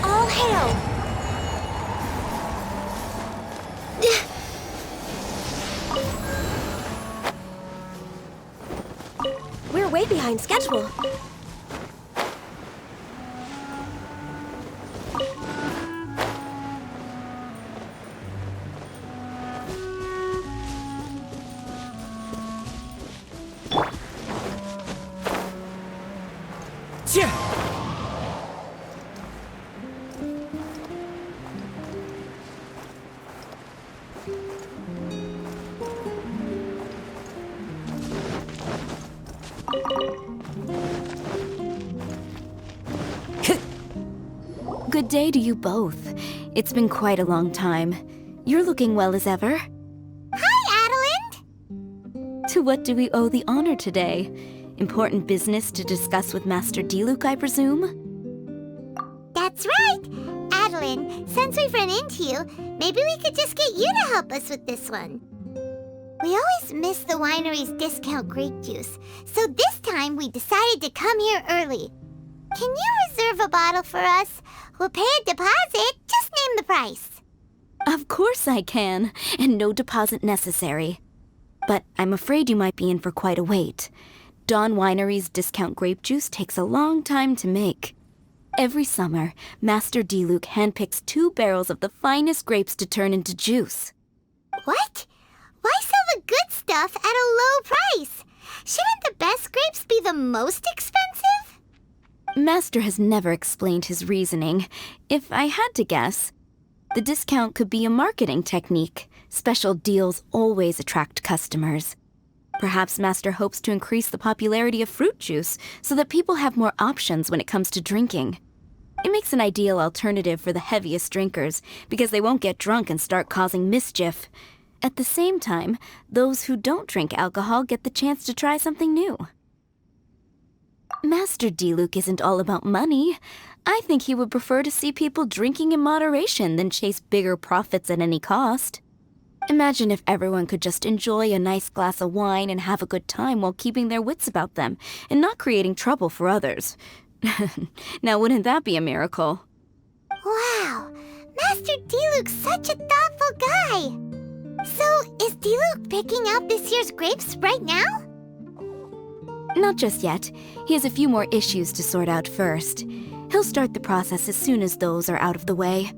All hail! We're way behind schedule. Good day to you both. It's been quite a long time. You're looking well as ever. Hi, Adelind! To what do we owe the honor today? Important business to discuss with Master Diluc, I presume? That's right! Adelind, since we've run into you, maybe we could just get you to help us with this one. We always miss the winery's discount grape juice, so this time we decided to come here early. Can you reserve a bottle for us? We'll pay a deposit. Just name the price. Of course I can, and no deposit necessary. But I'm afraid you might be in for quite a wait. Dawn Winery's discount grape juice takes a long time to make. Every summer, Master Diluc handpicks 2 barrels of the finest grapes to turn into juice. What? Why sell the good stuff at a low price? Shouldn't the best grapes be the most expensive? Master has never explained his reasoning. If I had to guess, the discount could be a marketing technique. Special deals always attract customers. Perhaps Master hopes to increase the popularity of fruit juice so that people have more options when it comes to drinking. It makes an ideal alternative for the heaviest drinkers because they won't get drunk and start causing mischief. At the same time, those who don't drink alcohol get the chance to try something new. Master Diluc isn't all about money. I think he would prefer to see people drinking in moderation than chase bigger profits at any cost. Imagine if everyone could just enjoy a nice glass of wine and have a good time while keeping their wits about them and not creating trouble for others. Now, wouldn't that be a miracle? Wow, Master Diluc's such a thoughtful guy. So, is Diluc picking out this year's grapes right now? Not just yet. He has a few more issues to sort out first. He'll start the process as soon as those are out of the way.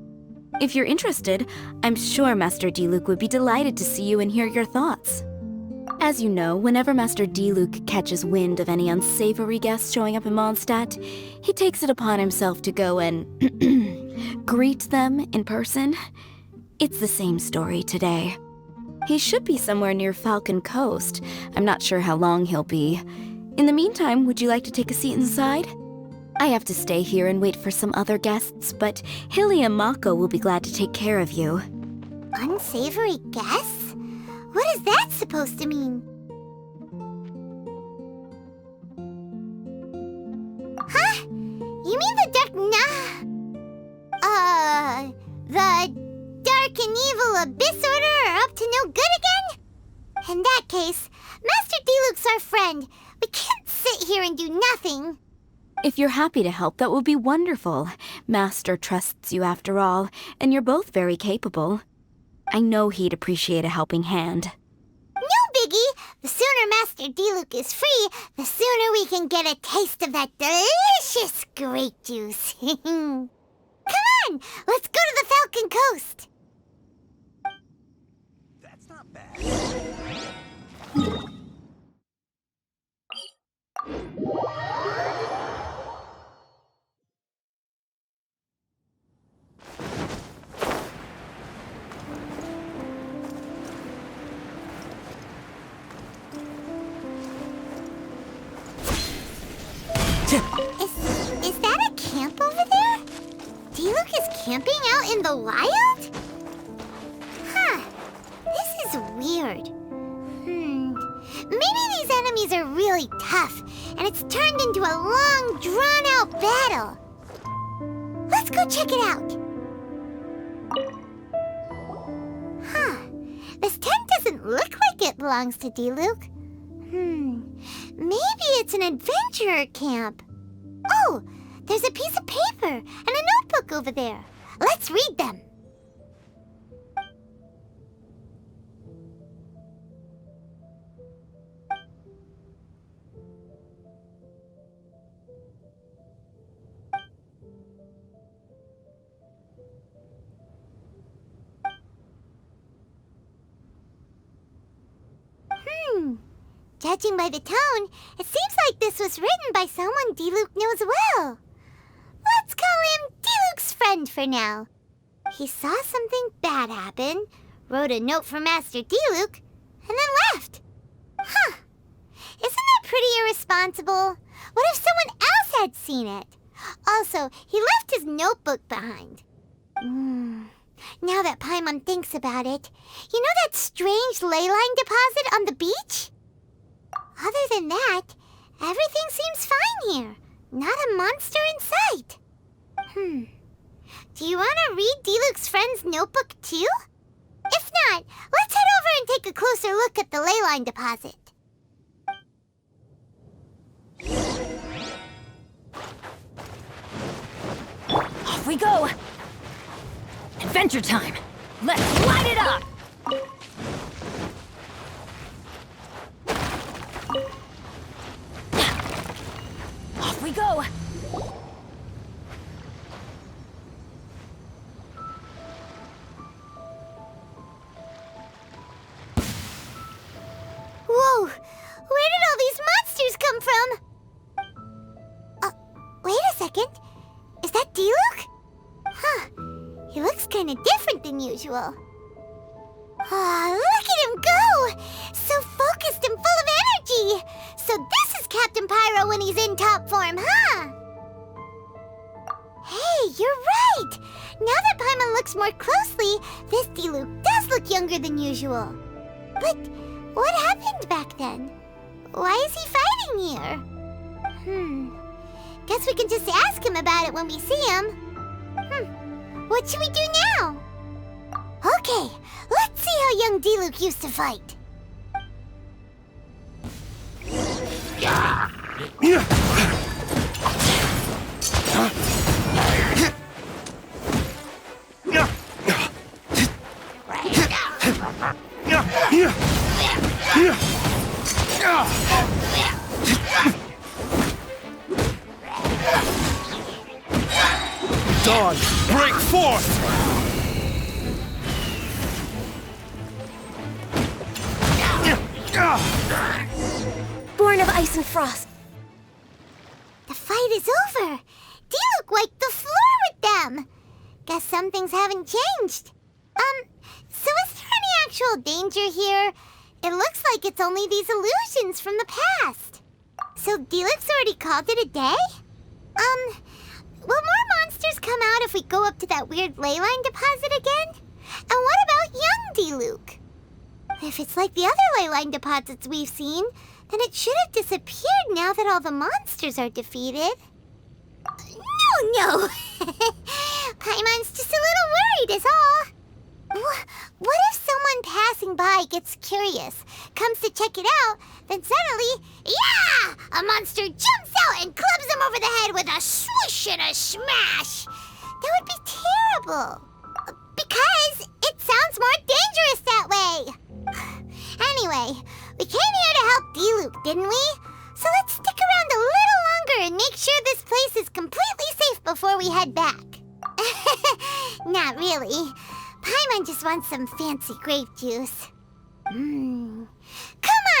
If you're interested, I'm sure Master Diluc would be delighted to see you and hear your thoughts. As you know, whenever Master Diluc catches wind of any unsavory guests showing up in Mondstadt, he takes it upon himself to go and greet them in person. It's the same story today. He should be somewhere near Falcon Coast. I'm not sure how long he'll be. In the meantime, would you like to take a seat inside? I have to stay here and wait for some other guests, but Hilly and Mako will be glad to take care of you. Unsavory guests? What is that supposed to mean? Huh? You mean the dark and evil Abyss Order are up to no good again? In that case, Master Diluc's our friend. We can't sit here and do nothing. If you're happy to help, that would be wonderful. Master trusts you after all, and you're both very capable. I know he'd appreciate a helping hand. No biggie! The sooner Master Diluc is free, the sooner we can get a taste of that delicious grape juice. Come on, let's go to the Falcon Coast. That's not bad. Is that a camp over there? Diluc is camping out in the wild? Huh. This is weird. Maybe these enemies are really tough, and it's turned into a long, drawn-out battle. Let's go check it out. Huh. This tent doesn't look like it belongs to Diluc. Maybe it's an adventurer camp. Oh, there's a piece of paper and a notebook over there. Let's read them. Judging by the tone, it seems like this was written by someone Diluc knows well. Let's call him Diluc's friend for now. He saw something bad happen, wrote a note for Master Diluc, and then left. Huh. Isn't that pretty irresponsible? What if someone else had seen it? Also, he left his notebook behind. Now that Paimon thinks about it, you know that strange ley line deposit on the beach? Other than that, everything seems fine here. Not a monster in sight. Do you want to read Diluc's friend's notebook too? If not, let's head over and take a closer look at the ley line deposit. Off we go! Adventure time! Let's light it up! Off we go! Whoa! Where did all these monsters come from? Wait a second. Is that Diluc? Huh. He looks kind of different than usual. Look at him go! So focused and full of energy! So this is Captain Pyro when he's in top form, huh? Hey, you're right! Now that Paimon looks more closely, this Diluc does look younger than usual. But what happened back then? Why is he fighting here? Guess we can just ask him about it when we see him. What should we do now? Okay, let's see how young Diluc used to fight. Dawn, break forth! Born of ice and frost. The fight is over. Diluc wiped the floor with them. Guess some things haven't changed. So is there any actual danger here? It looks like it's only these illusions from the past. So Diluc's already called it a day? Will more monsters come out if we go up to that weird ley line deposit again? And what about young Diluc? If it's like the other ley line deposits we've seen, then it should have disappeared now that all the monsters are defeated. No! Paimon's just a little worried is all. What if someone passing by gets curious, comes to check it out, then suddenly, yeah! A monster jumps out and clubs him over the head with a swoosh and a smash! That would be terrible. Because it sounds more dangerous that way. Anyway, we came here to help Diluc, didn't we? So let's stick around a little longer and make sure this place is completely safe before we head back. Not really. Paimon just wants some fancy grape juice. Come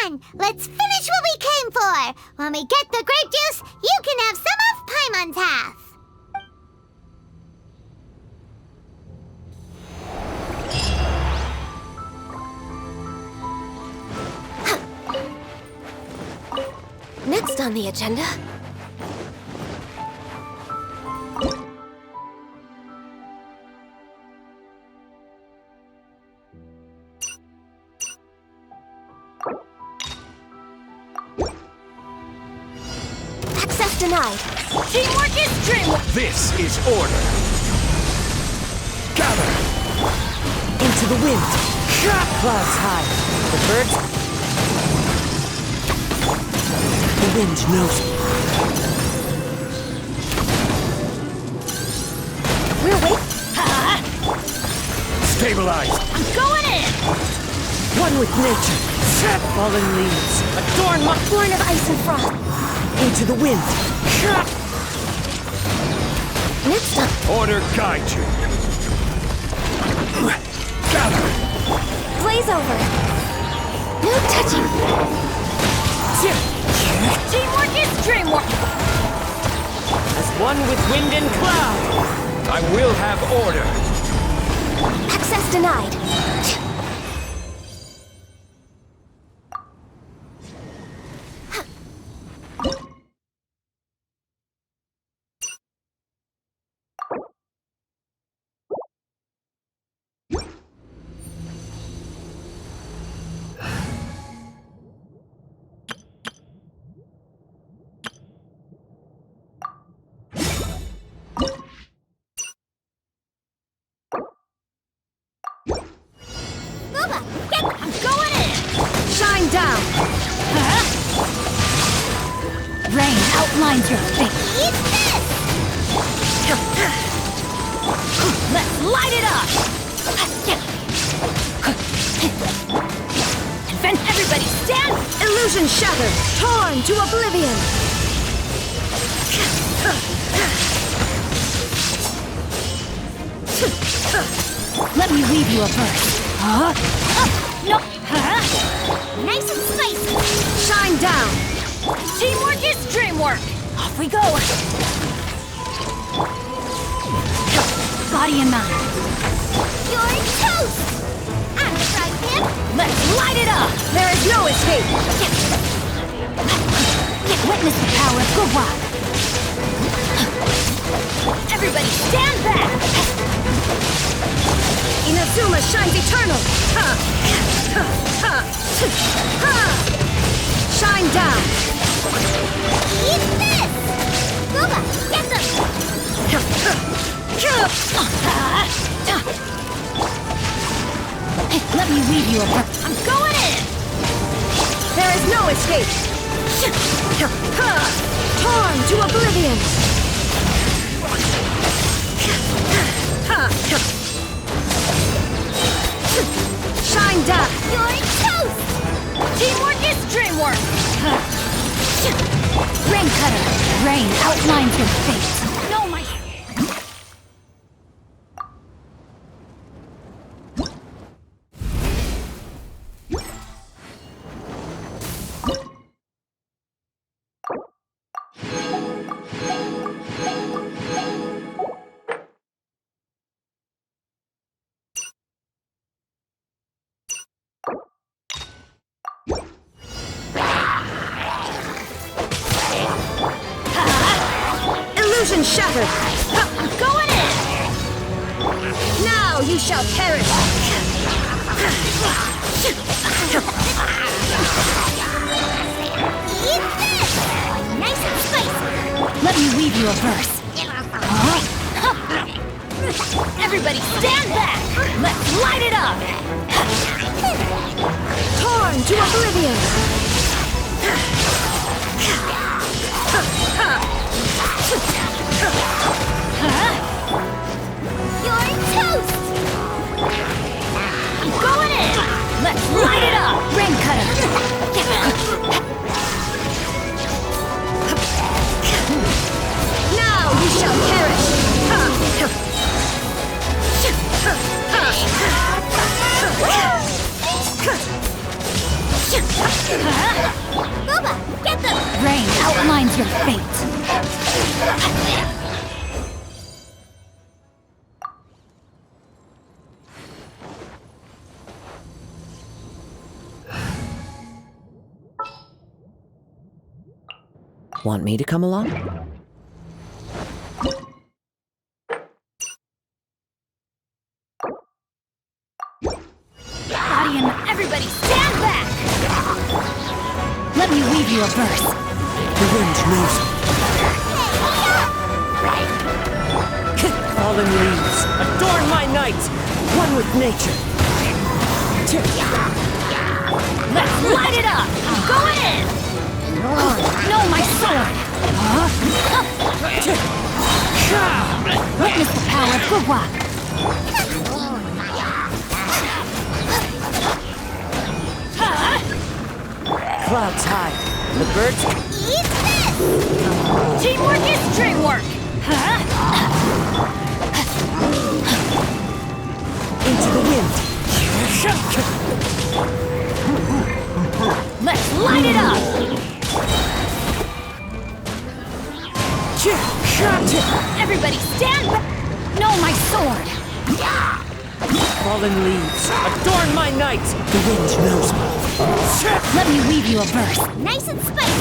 on, let's finish what we came for. When we get the grape juice, you can have some of Paimon's half. Next on the agenda. Access denied. Teamwork is dreamwork! This is order. Gather. Into the wind. Clouds high. The birds. The wind knows me. We're waiting. Stabilize. I'm going in! One with nature. Fallen leaves. Adorn my... Born of ice and frost. Into the wind. Next up. Order guide you. Gather. Blaze over. No touching. Teamwork is dreamwork! As one with wind and cloud. I will have order. Access denied. I'm going in! Shine down. Rain outlines your fate. Eat this! Let's light it up! Then everybody stand! Illusion shattered. Torn to oblivion. Let me weave you a verse. No! Nice and spicy. Shine down. Teamwork is dreamwork! Off we go! Body and mind. You're toast! I'm the frying pan. Let's light it up! There is no escape. Witness the power of good rock. Everybody stand back! Inazuma shines eternal. Shine down. Eat this! Booba, get them! Let me weave you a verse. I'm going in! There is no escape. Torn to oblivion. Shine down. You're toast! Teamwork is dreamwork! Rain cutter! Rain outlines your fate! No, my... Illusion shattered. I'm going in! Now you shall perish. Eat this! Nice and spicy. Let me weave you a verse. Everybody stand back! Let's light it up! Torn to oblivion. You're toast! I'm going in! Let's light it up! Rain cutter! Now you shall perish. Booba, get them! Rain outlines your fate. Want me to come along? Body and everybody stand back! Let me weave you a verse. The wind knows me. my night! One with nature! Let's light it up! I'm going in! No, my sword! Witness the power of Gugwa! Clouds high. The birds... Eat this! Teamwork is dreamwork! Into the wind. Let's light it up! Everybody stand back! No, my sword! Fallen leaves. Adorn my night! The wind knows me. Let me weave you a verse. Nice and spicy!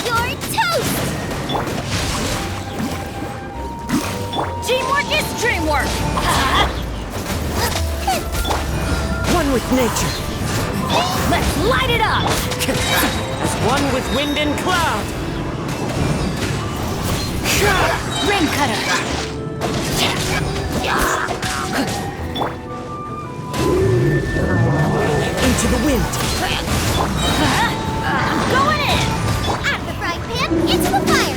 You're toast! Teamwork is dreamwork! One with nature. Let's light it up! As one with wind and cloud. Rain cutter! Into the wind. I'm going in! Out of the frying pan, into the fire!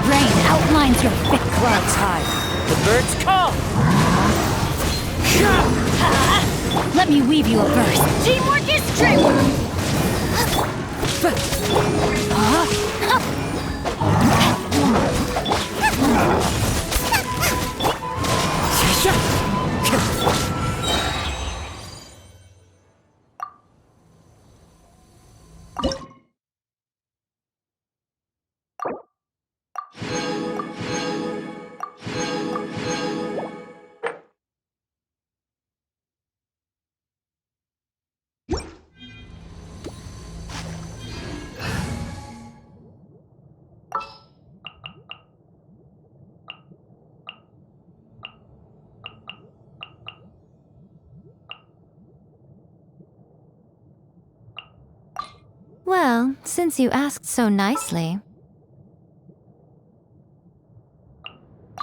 Rain outlines your fit. Clouds high. The birds call. Let me weave you a verse. Teamwork is dreamwork! Well, since you asked so nicely.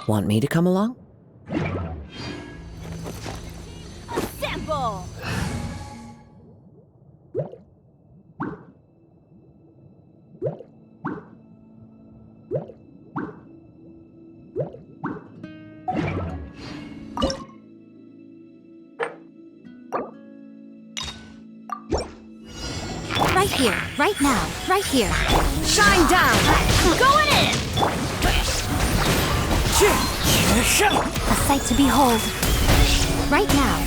Want me to come along? Assemble! Right here, right now, right here. Shine down! I'm going in! A sight to behold. Right now.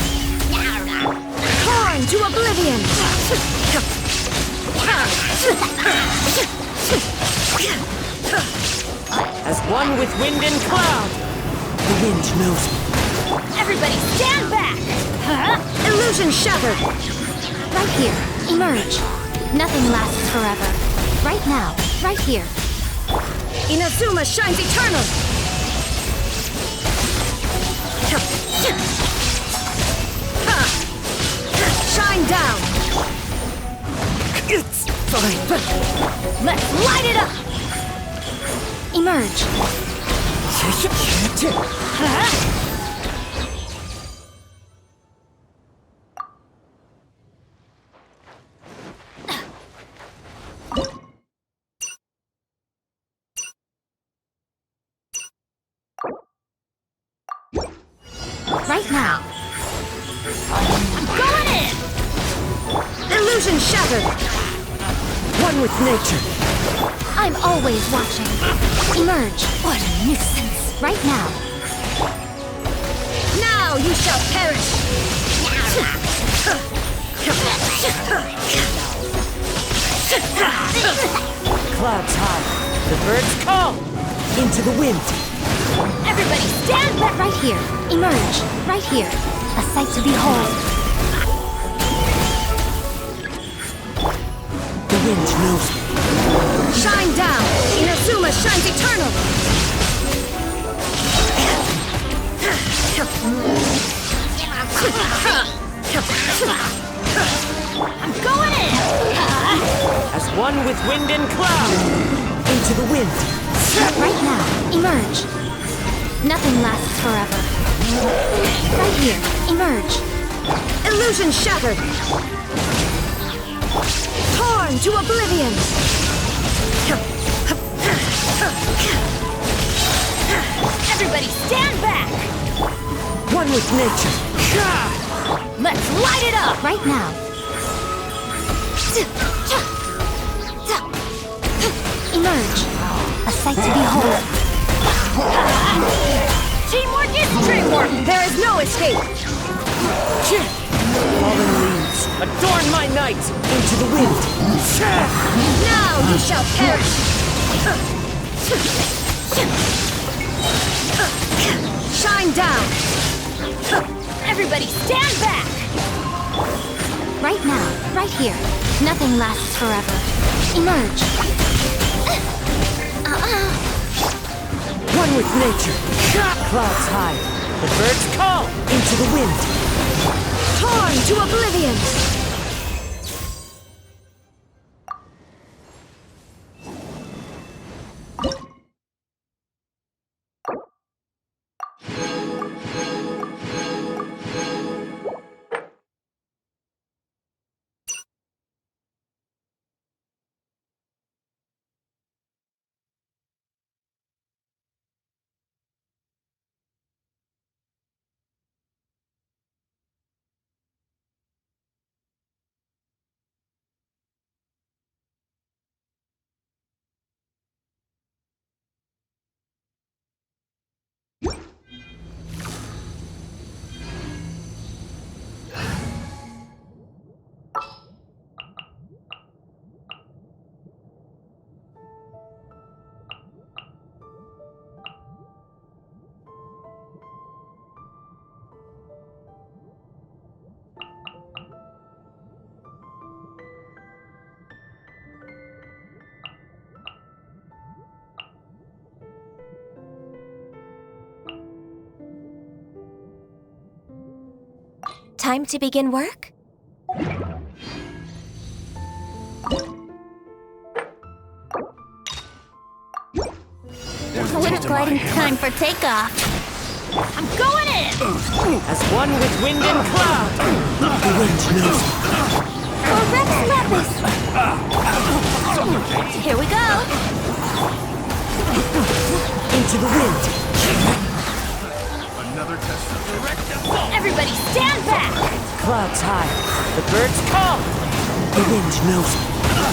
Torn to oblivion! As one with wind and cloud. The wind knows me. Everybody stand back! Illusion shattered! Right here, emerge. Nothing lasts forever. Right now, right here. Inazuma shines eternal! Shine down! It's fine. Let's light it up! Emerge. Right now. I'm going in! Illusion shattered! One with nature. I'm always watching. Emerge. What a nuisance! Right now. Now you shall perish! Clouds high. The birds call. Into the wind. Everybody stand back! Right here. Emerge. Right here. A sight to behold. The wind knows me. Shine down! Inazuma shines eternal! I'm going in! one with wind and cloud. Into the wind. Right now, emerge. Nothing lasts forever. Right here, emerge. Illusion shattered. Torn to oblivion. Everybody stand back! One with nature. Let's light it up! Right now. Emerge. A sight to behold. Teamwork is dreamwork! There is no escape. Fallen leaves. Adorn my night. Into the wind. Now you shall perish. Shine down. Everybody stand back! Right now, right here. Nothing lasts forever. Emerge. One with nature. Clouds high. The birds call. Into the wind. Torn to oblivion. Time to begin work? Wind gliding time for takeoff. I'm going in! As one with wind and cloud. The wind knows. For Rex Lapis. Here we go. Into the wind. Everybody stand back! Clouds high. The birds call. The wind knows.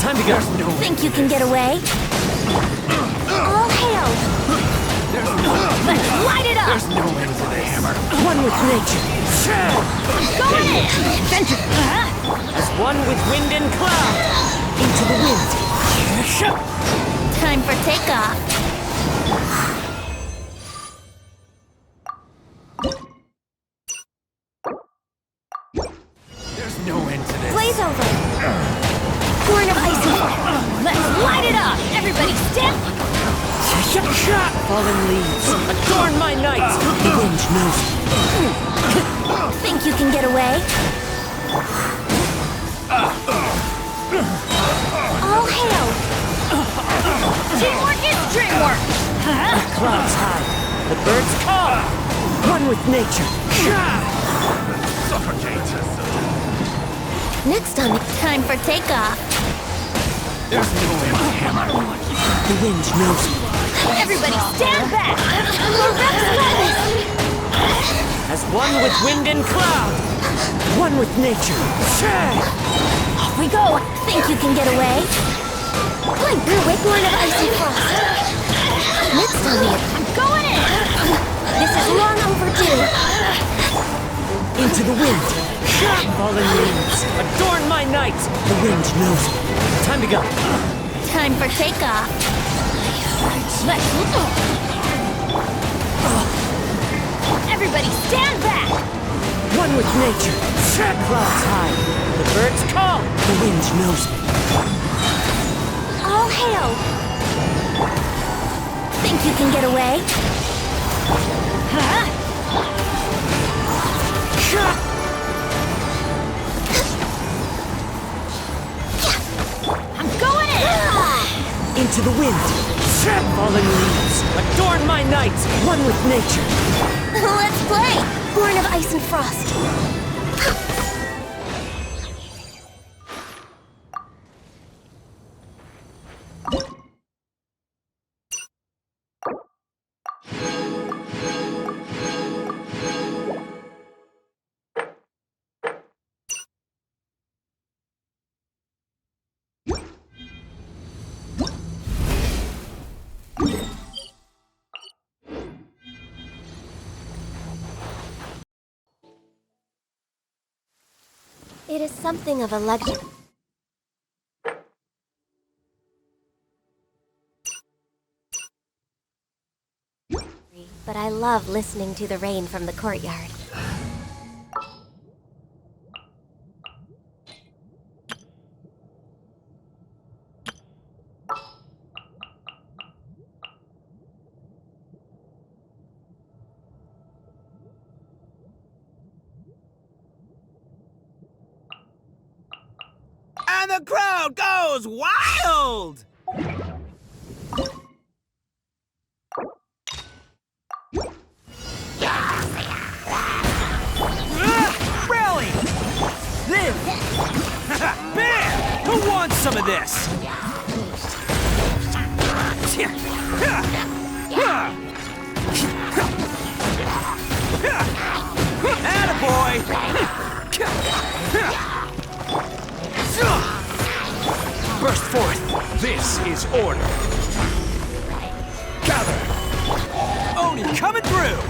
Time to go. Think you can get away? All hail. Let's light it up! One with nature. Going in! Adventure! As one with wind and cloud. Into the wind. Time for takeoff. Blaze over. Horn of icy fire. Let's light it up! Everybody stand... Fallen leaves. Adorn my night. The wind knows. Think you can get away? All hail. Teamwork is dreamwork! Clouds high. The birds call. One with nature. Next on time for takeoff. The wind knows. Everybody stand back! For Rex Lapis! As one with wind and cloud. One with nature. Off we go! Think you can get away? Blank with Horn of icy frost. Next on the... I'm going in! This is long overdue. Into the wind. Fallen leaves. Adorn my night. The wind knows. Time to go. Time for takeoff. Let's... Everybody stand back! One with nature. Clouds high. The birds call. The wind knows. All hail. Think you can get away? Huh? I'm going in! Into the wind. Fallen leaves. Adorn my night. One with nature. Let's play! Born of ice and frost. It is something of a luxury. But I love listening to the rain from the courtyard. And the crowd goes wild! Really? Live! Bam! Who wants some of this? Attaboy! Burst forth! This is order! Gather! Oni coming through!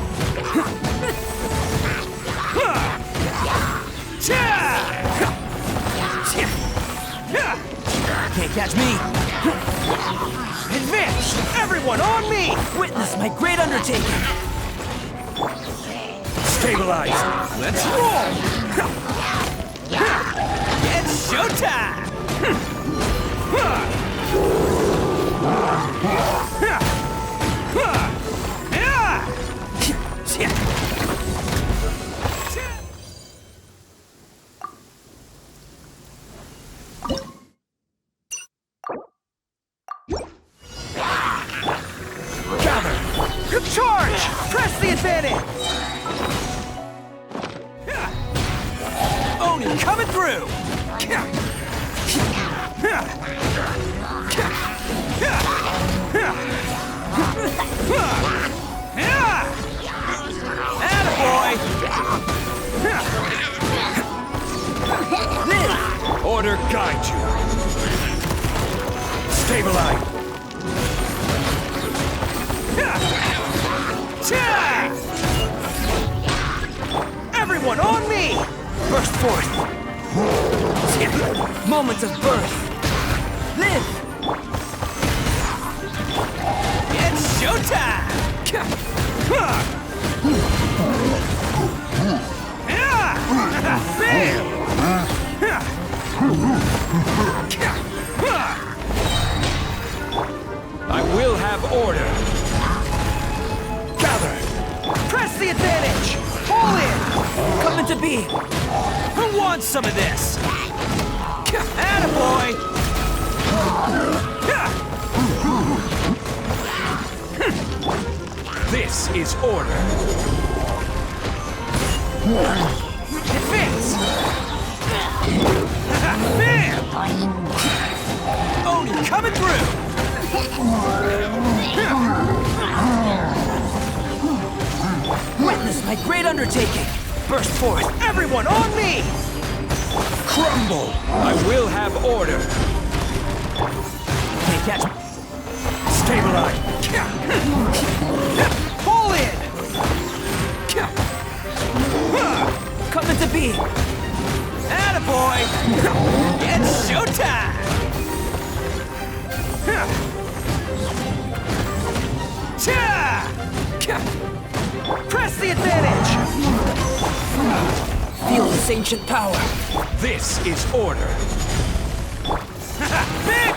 Can't catch me! Advance! Everyone on me! Witness my great undertaking! Stabilize! Let's roll! It's showtime! Gather! Charge! Press the advantage! Oni coming through! Attaboy! Order guide you! Stabilize! Everyone on me! Burst forth! Moments of birth! Live! It's showtime! I will have order! Gather! Press the advantage! All in! Coming to be! Who wants some of this? Attaboy! This is order! Advance! Bam! Oni coming through! Witness my great undertaking! Burst forth! Everyone on me! Crumble! I will have order! Can't catch me. Stabilize! Pull in! Coming to be! Attaboy! It's showtime! Press the advantage! Feel this ancient power! This is order! Big!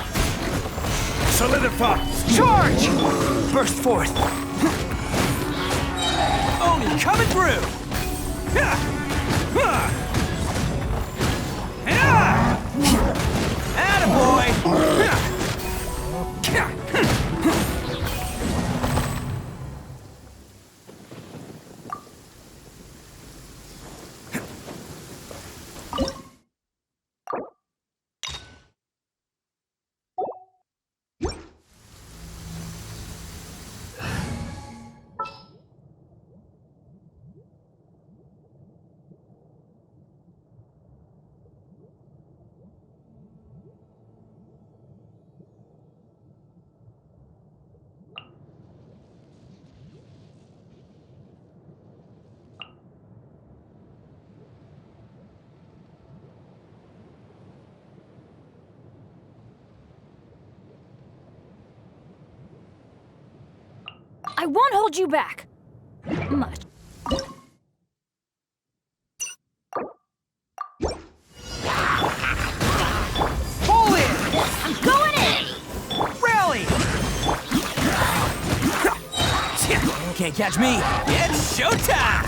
Solidify! Charge! Burst forth! Oni coming through! Attaboy! I won't hold you back. Much. Pull in! I'm going in! Rally! Can't catch me. It's showtime!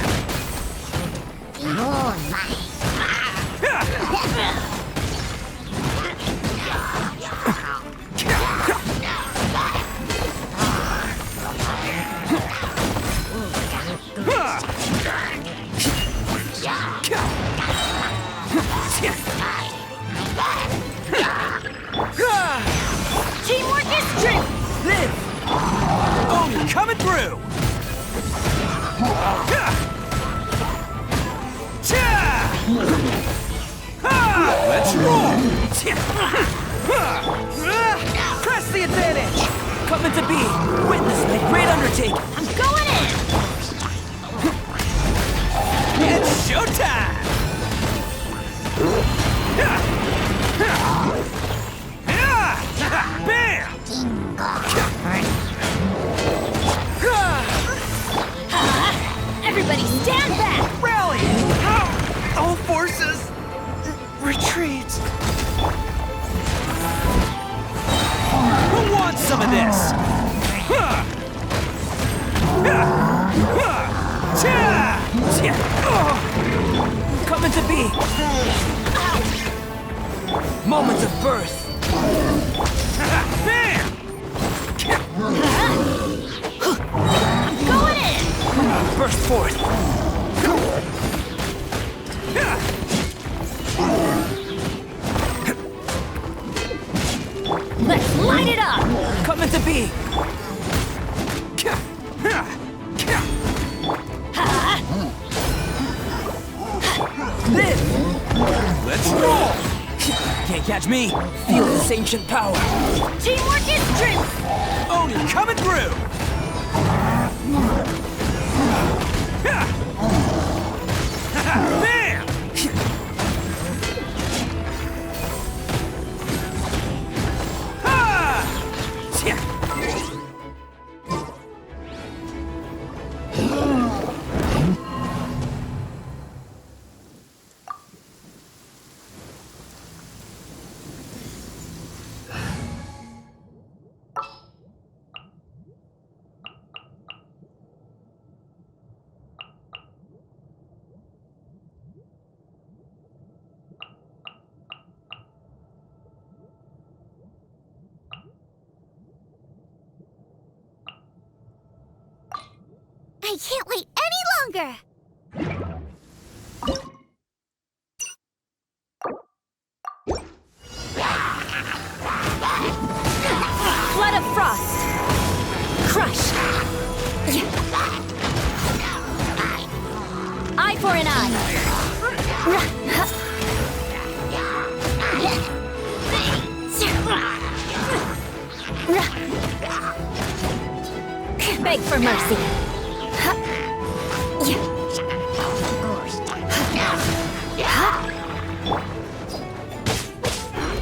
Oh my. Teamwork is strength! Live! Oh, you're coming through! Let's roll! Press the advantage! Coming to be! Witness the great undertaking! I'm going in! It's showtime! Bam! Everybody stand back! Rally! All forces, retreat! Who wants some of this? Coming to be! Moments of birth! Bam! I'm going in! Burst forth! Let's light it up! Coming to be! Live! Let's roll! Can't catch me! Feel this ancient power! Teamwork is strength! Oh, you're coming through! Bam! I can't wait any longer! Flood of frost! Crush! Eye for an eye! Beg for mercy!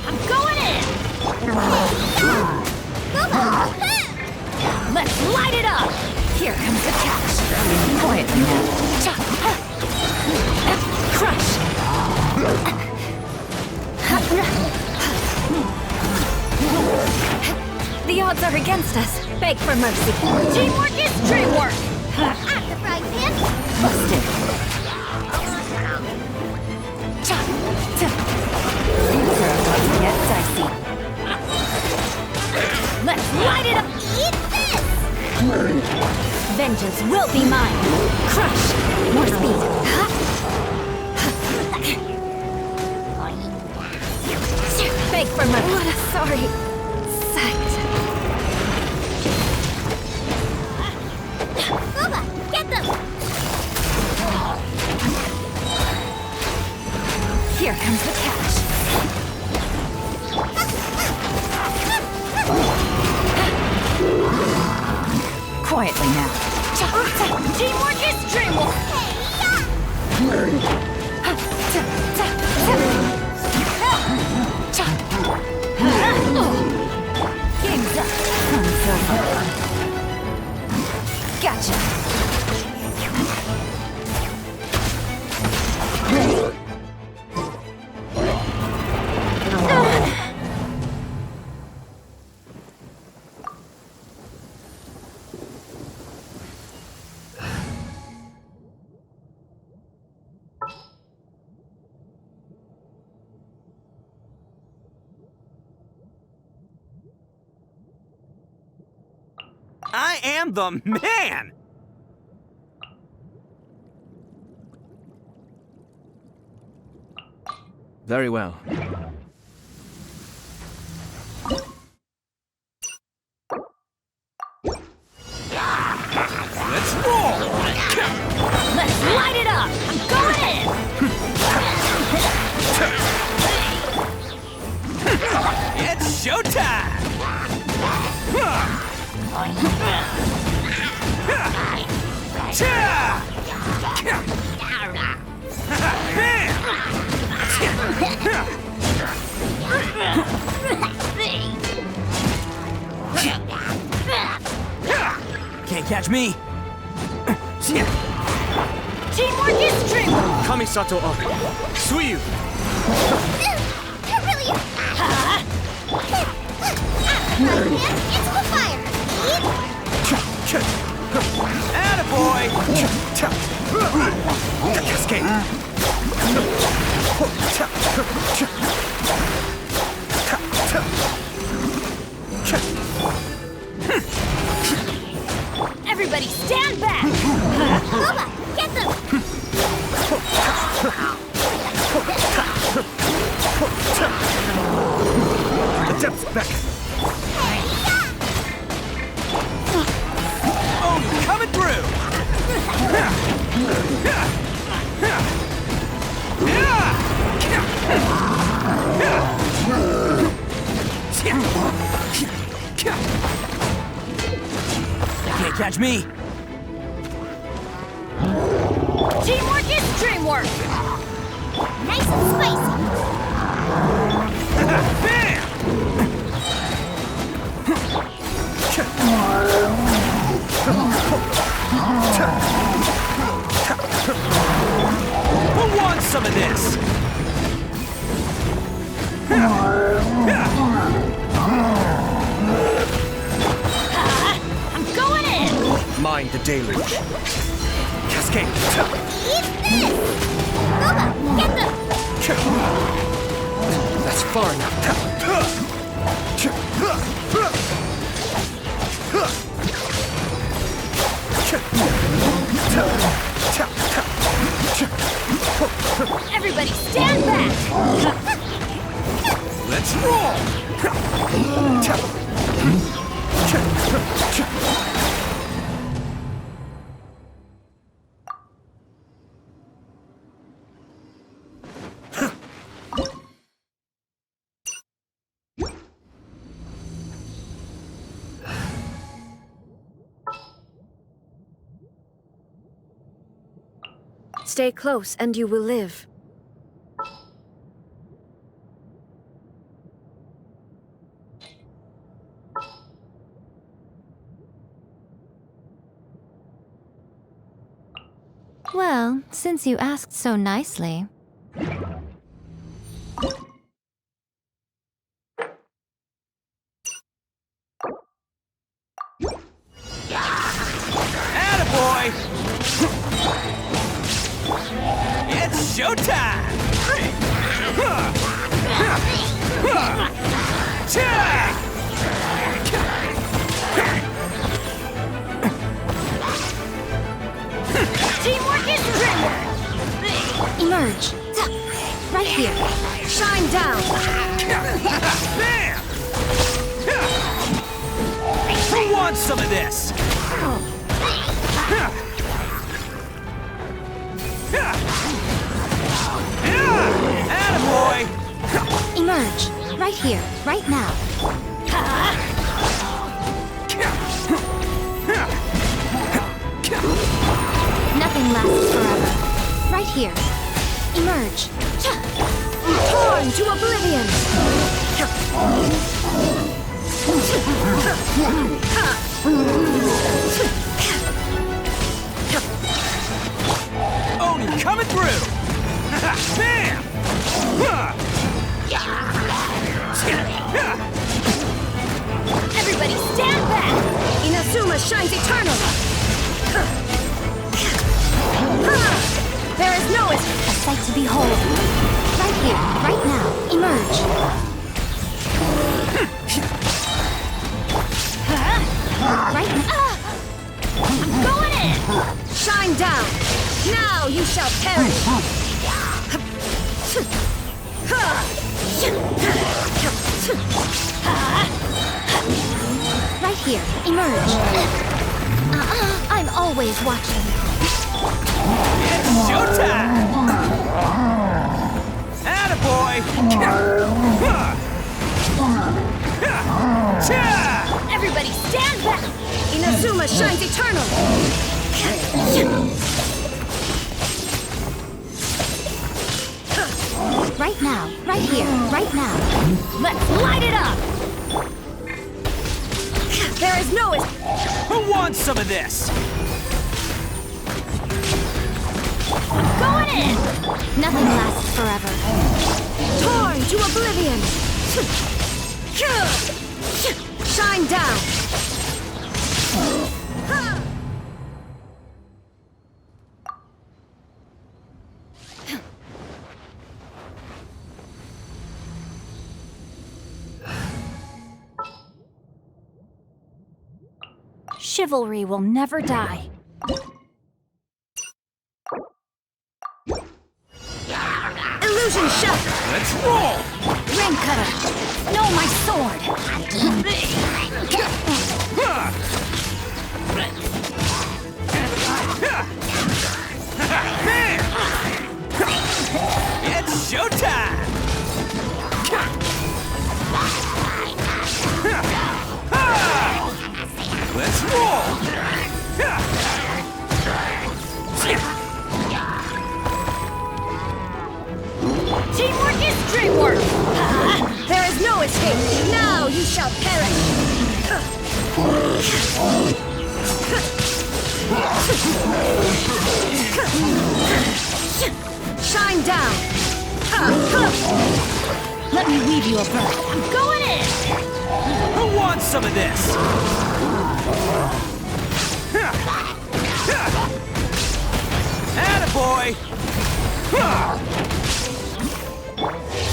I'm going in! Let's light it up! Here comes the catch! Quietly now. Crush! The odds are against us. Beg for mercy. Teamwork is dreamwork! At the frying pan! Busted! Things are about to get dicey. Let's light it up! Eat this! Vengeance will be mine! Crush! More speed! Beg for mercy! What a sorry sight! Booba, get them! Here comes the catch! Quietly now. Teamwork is dreamwork! Game's up. It's over. Gotcha! I am the man! Very well. Let's roll! Let's light it up! I'm going in! It's showtime! Can't catch me! Teamwork is dreamwork! Kamisato Arc. Suyu. You're really... Into the fire! Attaboy! Cascade. Everybody stand back! Boba, get them! The depth's back. Oh, coming through! Can't catch me! Teamwork is dreamwork! Nice and spicy! Bam! Who wants some of this? I'm going in! Mind the deluge. Cascade. Eat this! Boba, get them! That's far enough. Everybody stand back! Let's roll! Stay close and you will live. Well, since you asked so nicely. Attaboy! It's showtime! Teamwork is dreamwork! Emerge. Right here. Shine down. Bam! Who wants some of this? Attaboy! Emerge. Right here. Right now. Nothing lasts forever. Right here. Emerge. Torn to oblivion. coming through! Bam! Everybody stand back! Inazuma shines eternal! There is no escape. A sight to behold. Right here, right now. Emerge. Right now. I'm going in! Shine down! Now you shall perish! Right here, emerge! I'm always watching. It's showtime! Attaboy! Everybody stand back! Inazuma shines eternal! Right now, right here, right now. Let's light it up! There is no Who wants some of this? Going in! Nothing lasts forever. Torn to oblivion! Shine down! Chivalry will never die. Illusion shattered! Let's roll! Rain cutter! No, my sword! It's showtime! Let's roll! Teamwork is dreamwork! There is no escape! Now you shall perish! Shine down! Let me weave you a bird. I'm going in! Who wants some of this? Attaboy!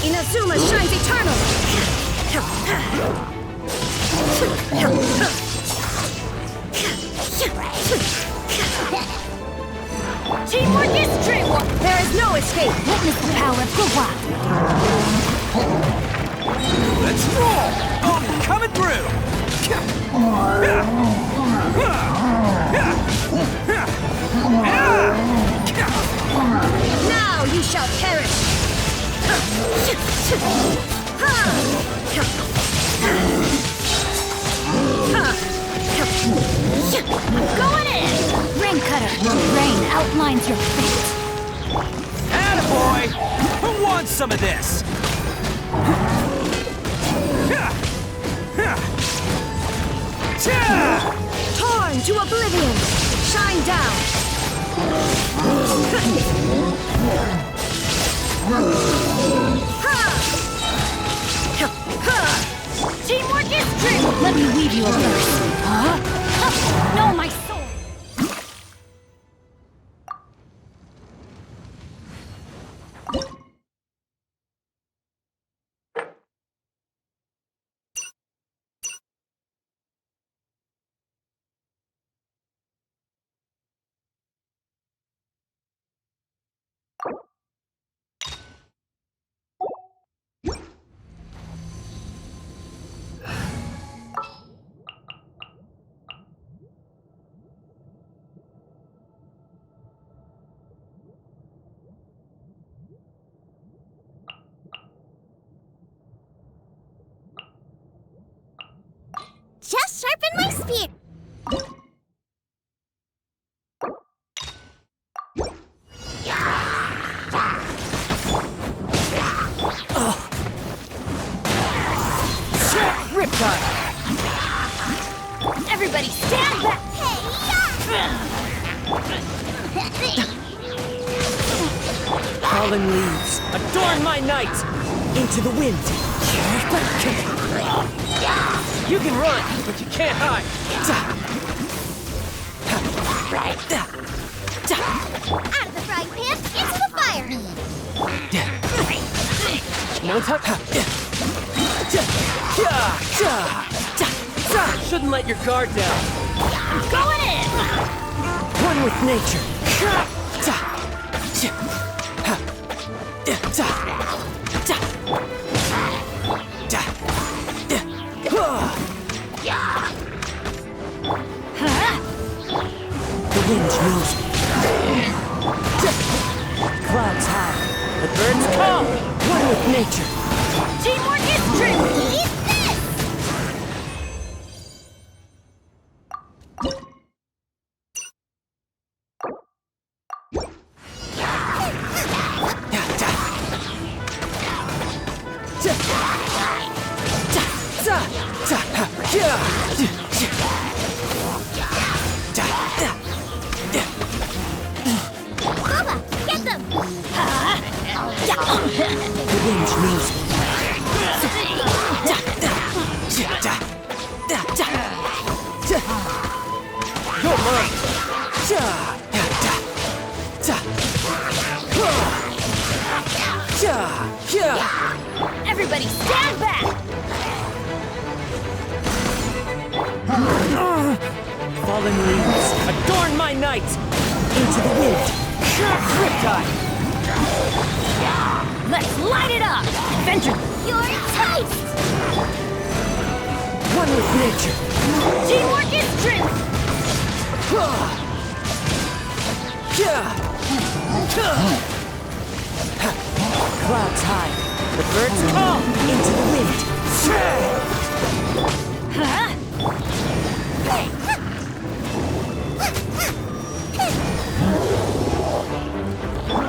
Inazuma shines eternal! Teamwork is dreamwork! There is no escape! Witness the power of Gua! Let's roll! I'm coming through! Now you shall perish! Going in! Rain cutter! Rain outlines your fate! Attaboy! Who wants some of this? Torn to oblivion! Shine down! Teamwork is dreamwork! Let me weave you a verse. Huh? No, my sword! Just sharpen my spear. Riptide! Everybody stand back! Fallen leaves, adorn my night! Into the wind! You can run, but you can't hide. Out of the frying pan, into the fire! No time. Shouldn't let your guard down. Going in! One with nature! The wind knows me. Clouds high, the birds call. One with nature. Teamwork is strength! Eat this! Bubba, get them! The wind knows me. You're mine. Everybody stand back! Fallen leaves, adorn my night! Into the wind! Riptide. Let's light it up! Adventure! You're tight! One with nature! Teamwork is strength! Clouds high, the birds call. Into the wind! Huh?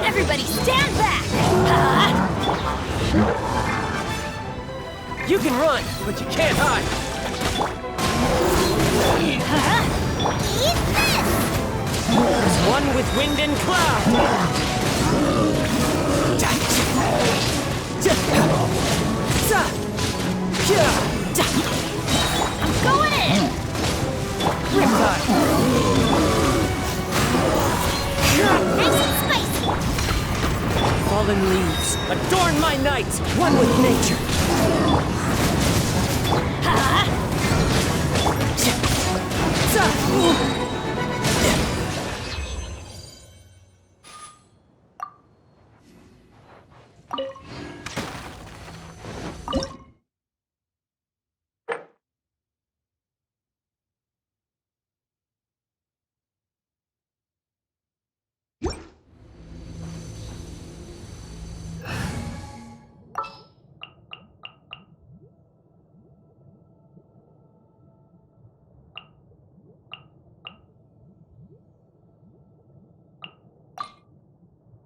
Everybody stand back! Huh? You can run, but you can't hide. Huh? Eat this! There's one with wind and cloud. I'm going in! Riptide. Nice and spicy! Fallen leaves, adorn my night! One with nature! Huh?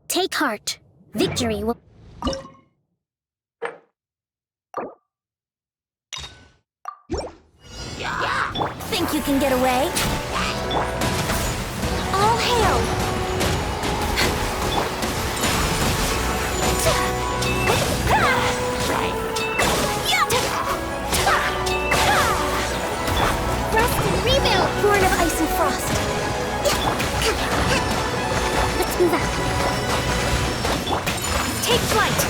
Take heart. Victory will... Think you can get away? All hail! Rest and rebuild! Born of ice and frost. Let's move out. Take flight.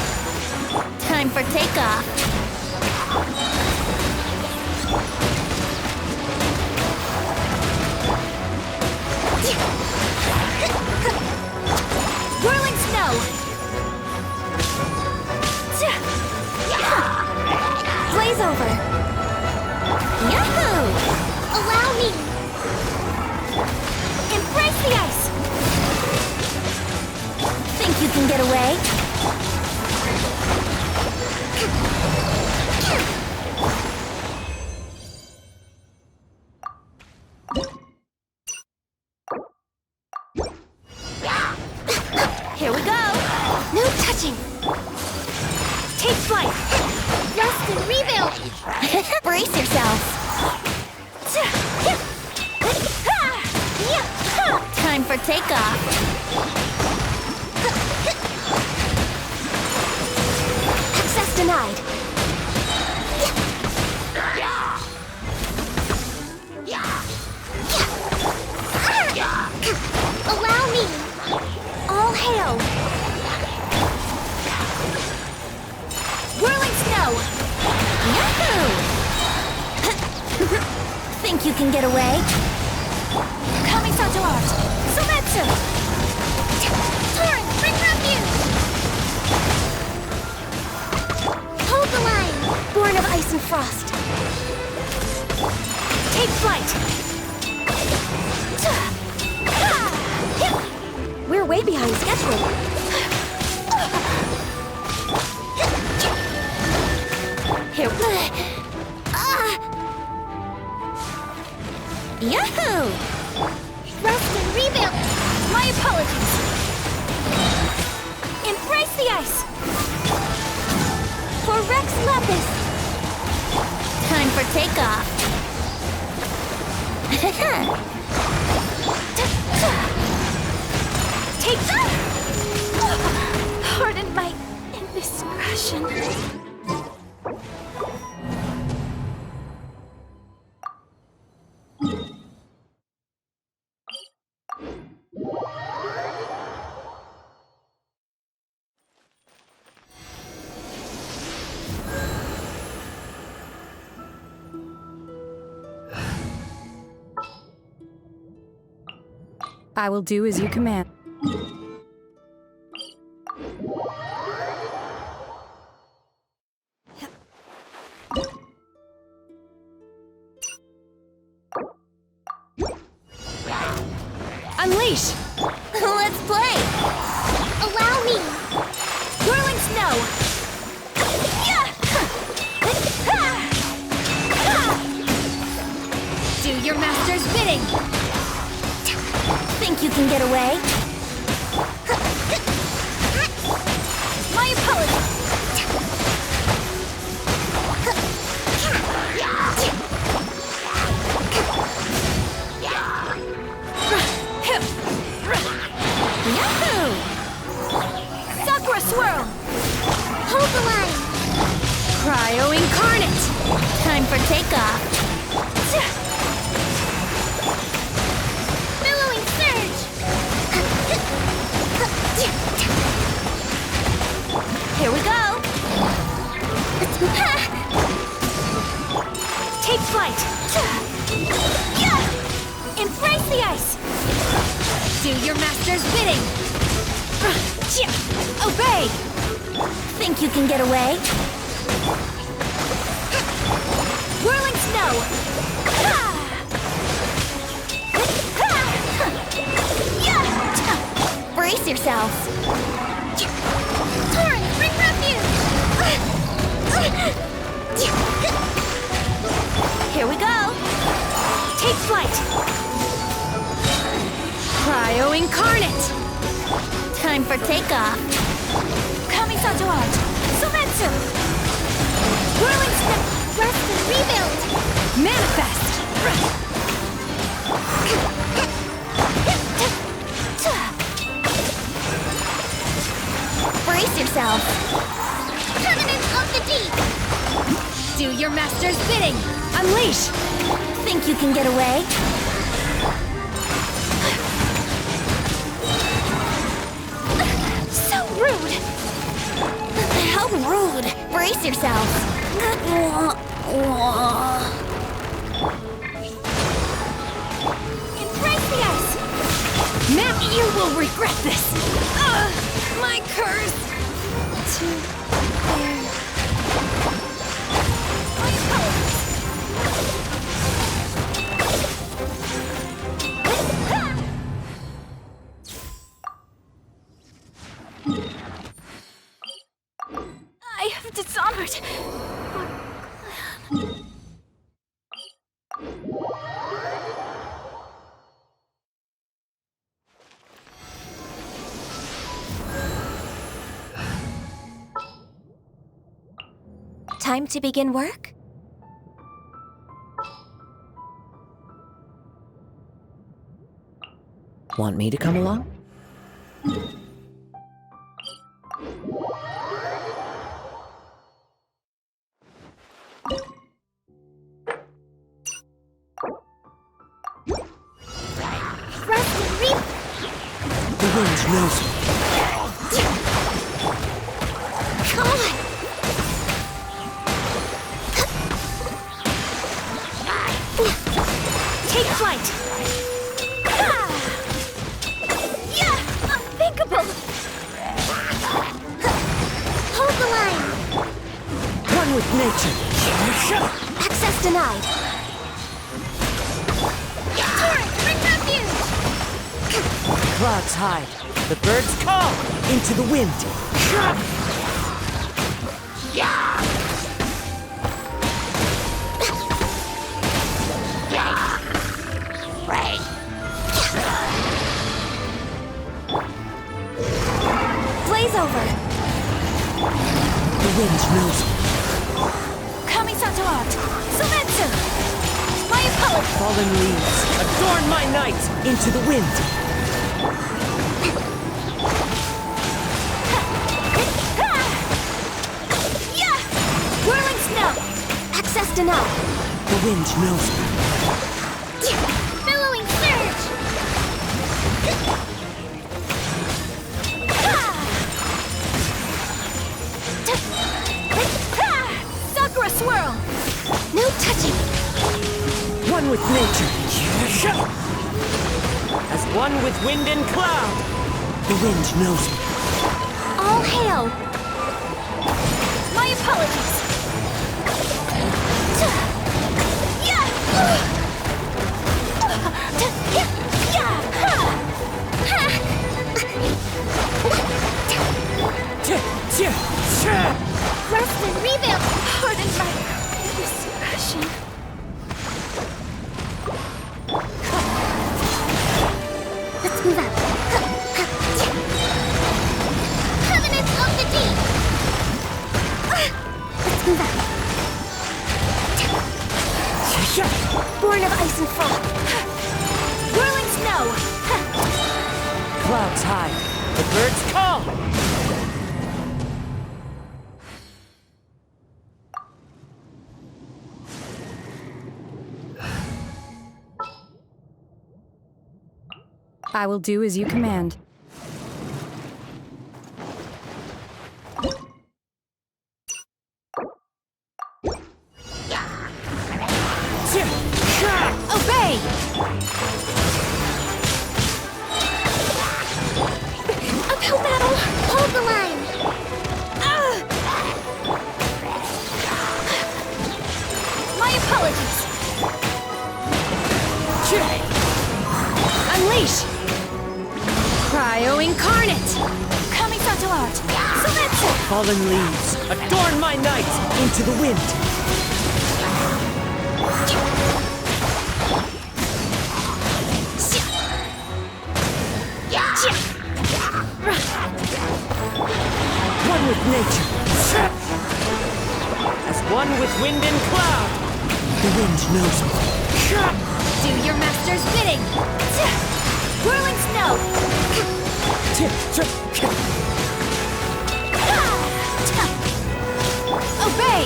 Time for takeoff. Whirling snow. Blaze over. Yahoo! Allow me! Embrace the ice. Think you can get away? Here we go. No touching. Take flight. Rest and rebuild! Brace yourself. Time for takeoff. Think you can get away? Kamisato art! Sumetsu! Torrent, bring refuge! Hold the line! Born of ice and frost. Take flight! We're way behind schedule. Here. Yahoo! Rest and rebuild! My apologies! Embrace the ice! For Rex Lapis! Time for takeoff! Take that! Pardon my indiscretion. I will do as you command. Unleash! Let's play! Allow me! Whirling snow! Do your master's bidding! Think you can get away? My apologies! Yahoo! Sakura swirl! Hold the line! Cryo incarnate! Time for takeoff. Billowing surge! Here we go! Take flight! Embrace the ice! Do your master's bidding! Obey! Think you can get away? Whirling snow! Brace yourselves. Torrent, bring refuge! Here we go! Take flight! Cryo incarnate! Time for takeoff. Kamisato art! Sumetsu! Whirling snow! Rest and rebuild! Manifest! Brace yourselves. Covenant of the deep! Do your master's bidding! Unleash! Think you can get away? So rude! How rude! Brace yourselves. Embrace the ice! Now you will regret this! My curse! To bear. My apologies! I have dishonored. Time to begin work? Want me to come along? Rest and rebuild! The wind knows me. Come on! One with nature. Access denied. Torrent, bring refuge! Clouds hide. The birds call. Into the wind. Blaze over. The wind knows me. Kamisato art! Sumetsu! My apologies! Fallen leaves. Adorn my night. Into the wind. Yeah! Whirling snow! Access denied. The wind knows me. Billowing surge! Sakura swirl! No touching. One with nature. As one with wind and cloud. The wind knows me. All hail. My apologies! Rest and rebuild! Pardon my indiscretion. Let's move out. Covenants of the deep! Let's move out. Born of ice and fog. Whirling snow! Clouds hide. The birds call. I will do as you command. Obey! Uphill battle! Hold the line! My apologies! Unleash! Cryo incarnate! Kamisato art! Sumetsu! Fallen leaves. Adorn my night. Into the wind. One with nature. As one with wind and cloud. The wind knows me. Do your master's bidding! Whirling snow! Obey!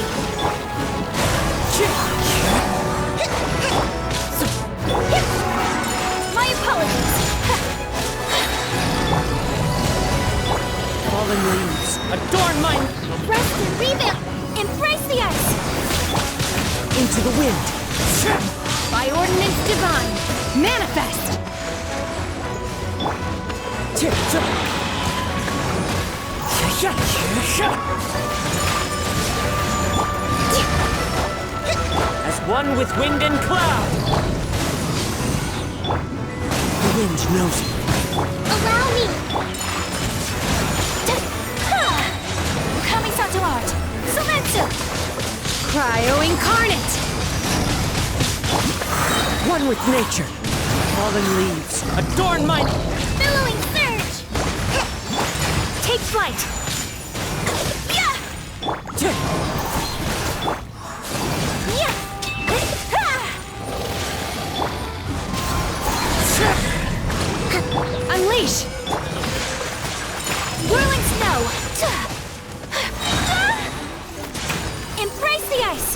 My apologies! Fallen leaves. Adorn my... Rest and rebuild! Embrace the ice! Into the wind. By ordinance divine, manifest! As one with wind and cloud. The wind knows me. Allow me! Kamisato art! Sumetsu! Cryo incarnate! One with nature. Fallen leaves. Adorn my... Billowing surge! Take flight! Unleash! Whirling snow! Embrace the ice!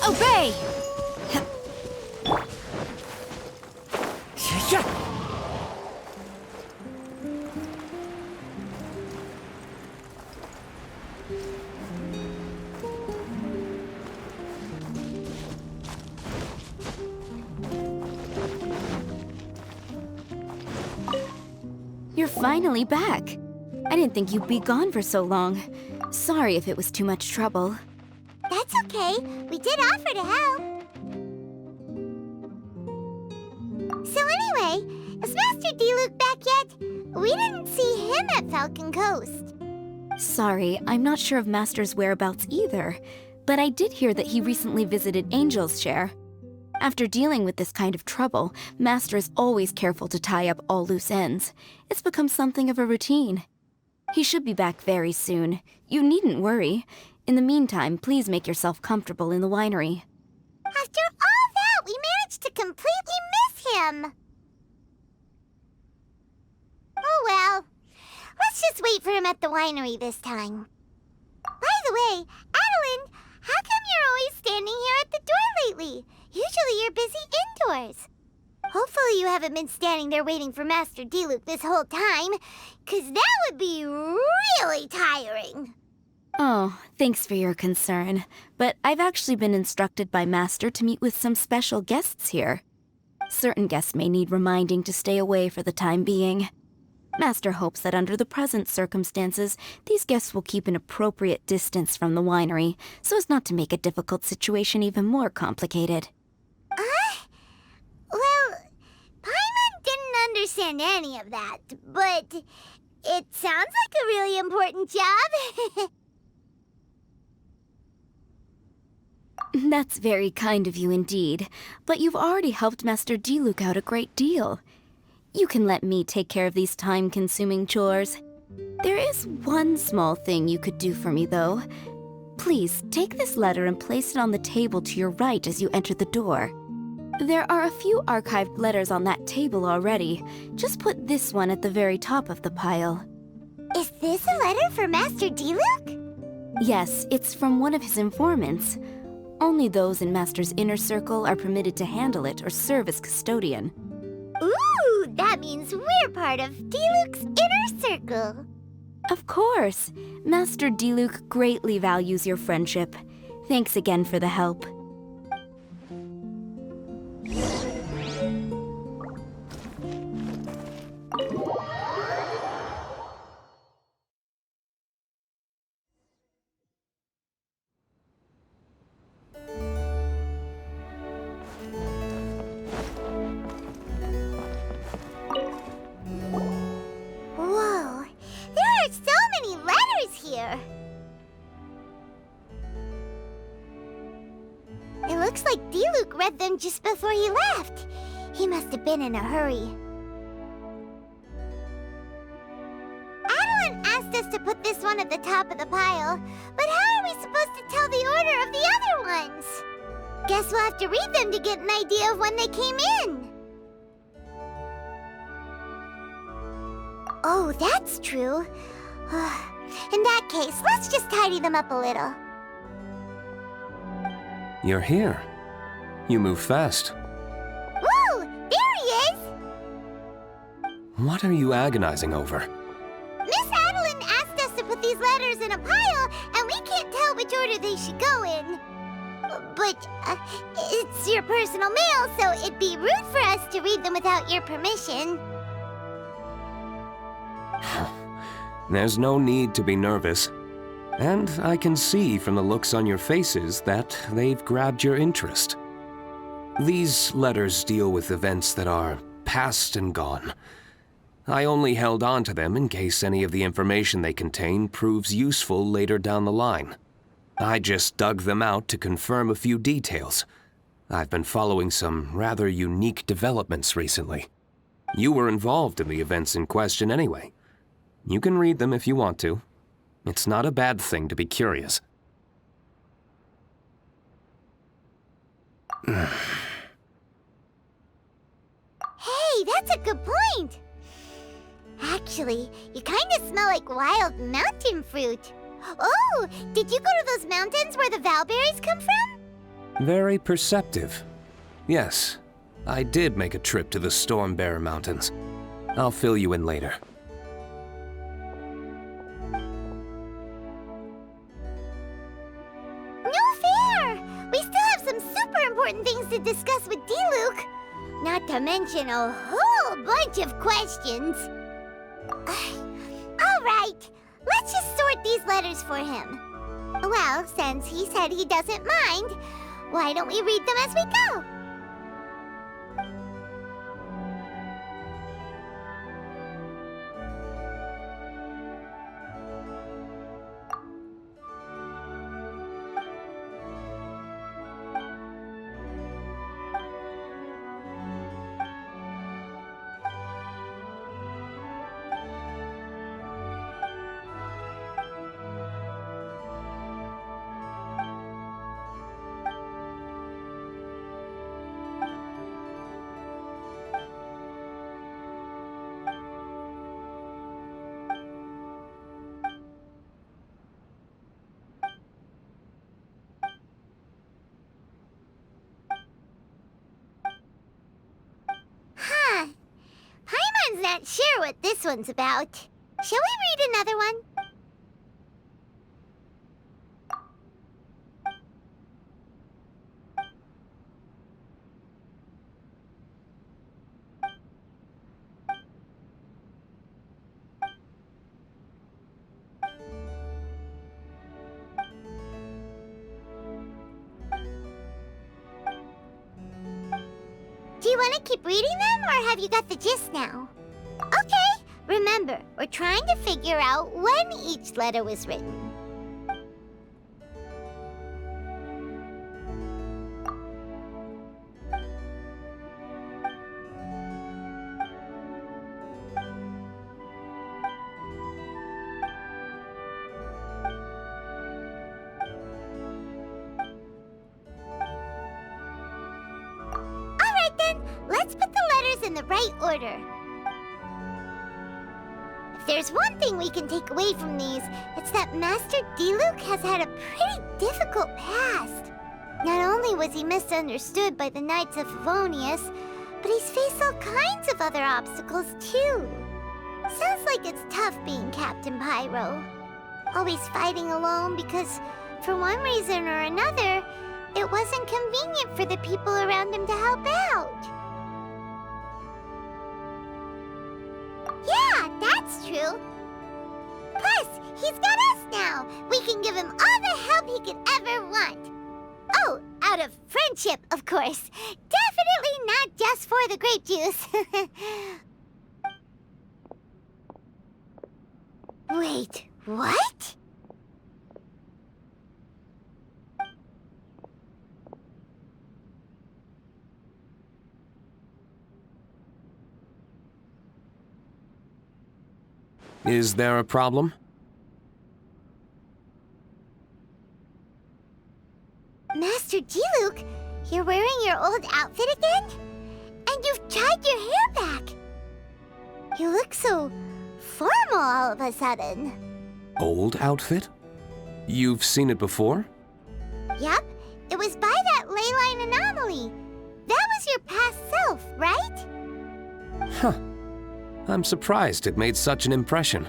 Obey! You're finally back. I didn't think you'd be gone for so long. Sorry if it was too much trouble. That's okay. We did offer to help. So anyway, is Master D-Luke back yet? We didn't see him at Falcon Coast. Sorry, I'm not sure of Master's whereabouts either, but I did hear that he recently visited Angel's Share. After dealing with this kind of trouble, Master is always careful to tie up all loose ends. It's become something of a routine. He should be back very soon. You needn't worry. In the meantime, please make yourself comfortable in the winery. After all that, we managed to completely miss him. Oh well. Let's just wait for him at the winery this time. By the way, Adeline, how come you're always standing here at the door lately? Usually you're busy indoors. Hopefully you haven't been standing there waiting for Master D-Luke this whole time, 'cause that would be really tiring. Oh, thanks for your concern. But I've actually been instructed by Master to meet with some special guests here. Certain guests may need reminding to stay away for the time being. Master hopes that under the present circumstances, these guests will keep an appropriate distance from the winery, so as not to make a difficult situation even more complicated. Well, Paimon didn't understand any of that, but it sounds like a really important job. That's very kind of you indeed, but you've already helped Master D-Luke out a great deal. You can let me take care of these time-consuming chores. There is one small thing you could do for me, though. Please, take this letter and place it on the table to your right as you enter the door. There are a few archived letters on that table already. Just put this one at the very top of the pile. Is this a letter for Master D-Luke? Yes, it's from one of his informants. Only those in Master's inner circle are permitted to handle it or serve as custodian. Ooh, that means we're part of D-Luke's inner circle. Of course. Master D-Luke greatly values your friendship. Thanks again for the help. Whoa, there are so many letters here. It looks like D-Luke read them just before he left. He must have been in a hurry. Adeline asked us to put this one at the top of the pile, but how are we supposed to tell the order of the other ones? Guess we'll have to read them to get an idea of when they came in. Oh, that's true. In that case, let's just tidy them up a little. You're here. You move fast. Woo! There he is! What are you agonizing over? Miss Adeline asked us to put these letters in a pile, and we can't tell which order they should go in. But it's your personal mail, so it'd be rude for us to read them without your permission. There's no need to be nervous. And I can see from the looks on your faces that they've grabbed your interest. These letters deal with events that are past and gone. I only held on to them in case any of the information they contain proves useful later down the line. I just dug them out to confirm a few details. I've been following some rather unique developments recently. You were involved in the events in question anyway. You can read them if you want to. It's not a bad thing to be curious. Hey, that's a good point. Actually, you kind of smell like wild mountain fruit. Oh, did you go to those mountains where the valberries come from? Very perceptive. Yes, I did make a trip to the Stormbearer Mountains. I'll fill you in later. No fair! We still have some super important things to discuss with Diluc. Not to mention a whole bunch of questions. All right, let's just sort these letters for him. Well, since he said he doesn't mind, why don't we read them as we go? Huh. Paimon's not sure what this one's about. Shall we read another one? Do you want to keep reading them, or have you got the gist now? Okay, remember, we're trying to figure out when each letter was written. Let's put the letters in the right order. If there's one thing we can take away from these, it's that Master Diluc has had a pretty difficult past. Not only was he misunderstood by the Knights of Favonius, but he's faced all kinds of other obstacles too. Sounds like it's tough being Captain Pyro. Always fighting alone because, for one reason or another, it wasn't convenient for the people around him to help out. Yeah, that's true. Plus, he's got us now. We can give him all the help he could ever want. Oh, out of friendship, of course. Definitely not just for the grape juice. Wait, what? Is there a problem? Master Diluc, you're wearing your old outfit again? And you've tied your hair back. You look so formal all of a sudden. Old outfit? You've seen it before? Yep, it was by that ley line anomaly. That was your past self, right? Huh. I'm surprised it made such an impression.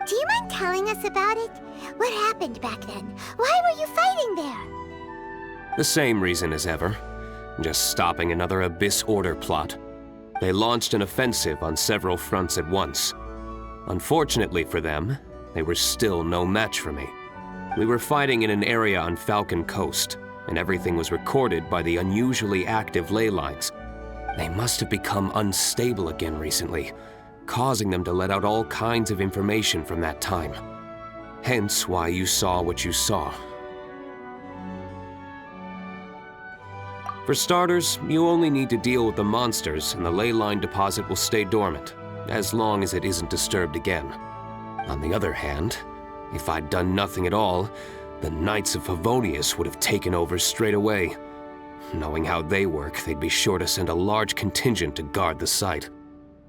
Do you mind telling us about it? What happened back then? Why were you fighting there? The same reason as ever. Just stopping another Abyss Order plot. They launched an offensive on several fronts at once. Unfortunately for them, they were still no match for me. We were fighting in an area on Falcon Coast, and everything was recorded by the unusually active ley lines. They must have become unstable again recently, causing them to let out all kinds of information from that time. Hence why you saw what you saw. For starters, you only need to deal with the monsters and the ley line deposit will stay dormant, as long as it isn't disturbed again. On the other hand, if I'd done nothing at all, the Knights of Favonius would have taken over straight away. Knowing how they work, they'd be sure to send a large contingent to guard the site.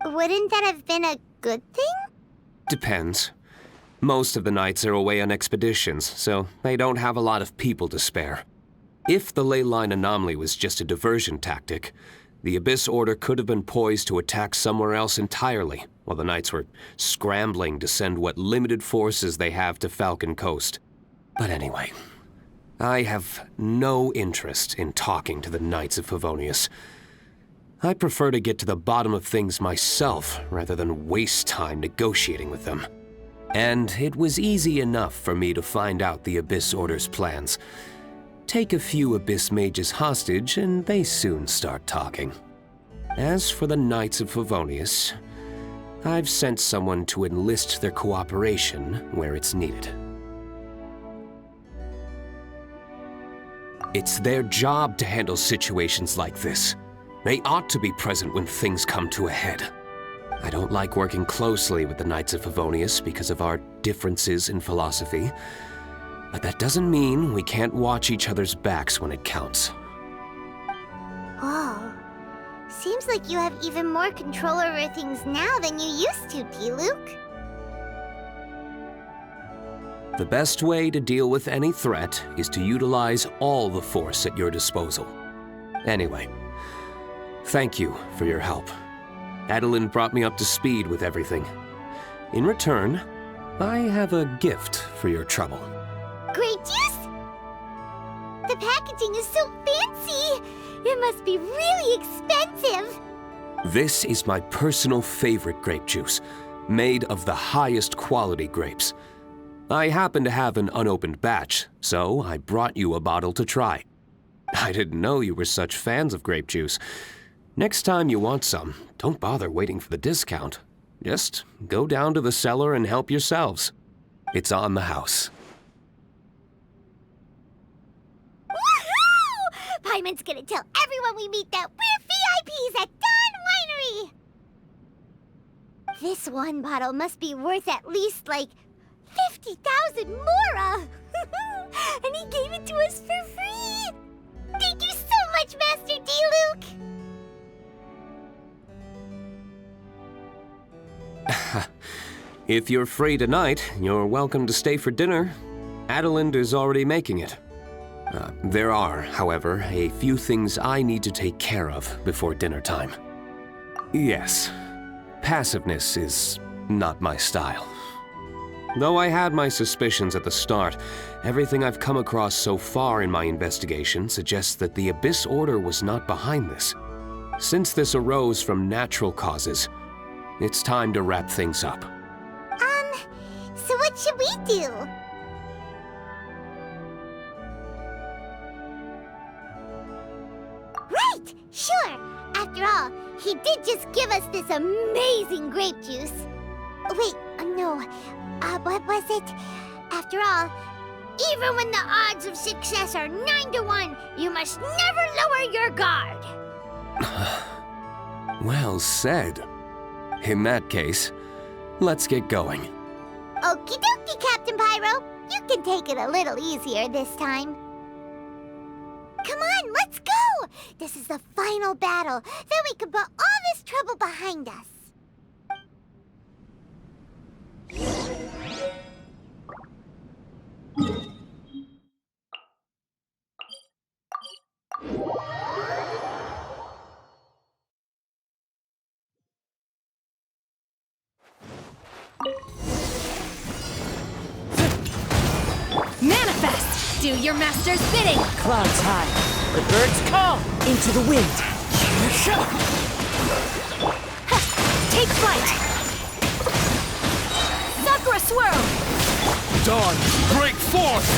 Wouldn't that have been a good thing? Depends. Most of the Knights are away on expeditions, so they don't have a lot of people to spare. If the ley line anomaly was just a diversion tactic, the Abyss Order could have been poised to attack somewhere else entirely, while the Knights were scrambling to send what limited forces they have to Falcon Coast. But anyway, I have no interest in talking to the Knights of Favonius. I prefer to get to the bottom of things myself rather than waste time negotiating with them. And it was easy enough for me to find out the Abyss Order's plans. Take a few Abyss Mages hostage and they soon start talking. As for the Knights of Favonius, I've sent someone to enlist their cooperation where it's needed. It's their job to handle situations like this. They ought to be present when things come to a head. I don't like working closely with the Knights of Favonius because of our differences in philosophy, but that doesn't mean we can't watch each other's backs when it counts. Whoa. Seems like you have even more control over things now than you used to, D-Luke. The best way to deal with any threat is to utilize all the force at your disposal. Anyway, thank you for your help. Adeline brought me up to speed with everything. In return, I have a gift for your trouble. Grape juice? The packaging is so fancy! It must be really expensive! This is my personal favorite grape juice, made of the highest quality grapes. I happen to have an unopened batch, so I brought you a bottle to try. I didn't know you were such fans of grape juice. Next time you want some, don't bother waiting for the discount. Just go down to the cellar and help yourselves. It's on the house. Woohoo! Paimon's gonna tell everyone we meet that we're VIPs at Dawn Winery! This one bottle must be worth at least, like, 50,000 mora! And he gave it to us for free! Thank you so much, Master D-Luke! If you're free tonight, you're welcome to stay for dinner. Adeline is already making it. There are, however, a few things I need to take care of before dinner time. Yes, passiveness is not my style. Though I had my suspicions at the start, everything I've come across so far in my investigation suggests that the Abyss Order was not behind this. Since this arose from natural causes, it's time to wrap things up. So what should we do? Right! Sure! After all, he did just give us this amazing grape juice. Wait, no. What was it? After all, even when the odds of success are 9 to 1, you must never lower your guard. Well said. In that case, let's get going. Okie dokie, Captain Pyro. You can take it a little easier this time. Come on, let's go! This is the final battle. Then we can put all this trouble behind us. Manifest! Do your master's bidding! Clouds high, the birds call, into the wind. Take flight! Sakura swirl! Dawn, break forth!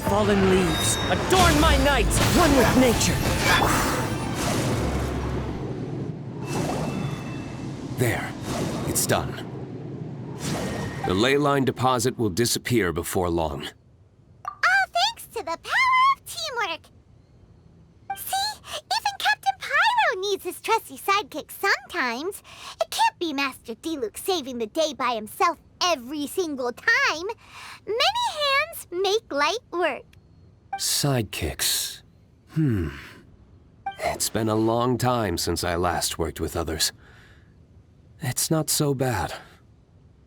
Fallen leaves, adorn my night, one with nature. There, it's done. The ley line deposit will disappear before long. All thanks to the power of teamwork. See, even Captain Pyro needs his trusty sidekick sometimes. It can't be Master D-Luke saving the day by himself every single time. Many hands make light work. Sidekicks. It's been a long time since I last worked with others. It's not so bad.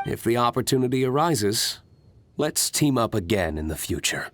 If the opportunity arises, let's team up again in the future.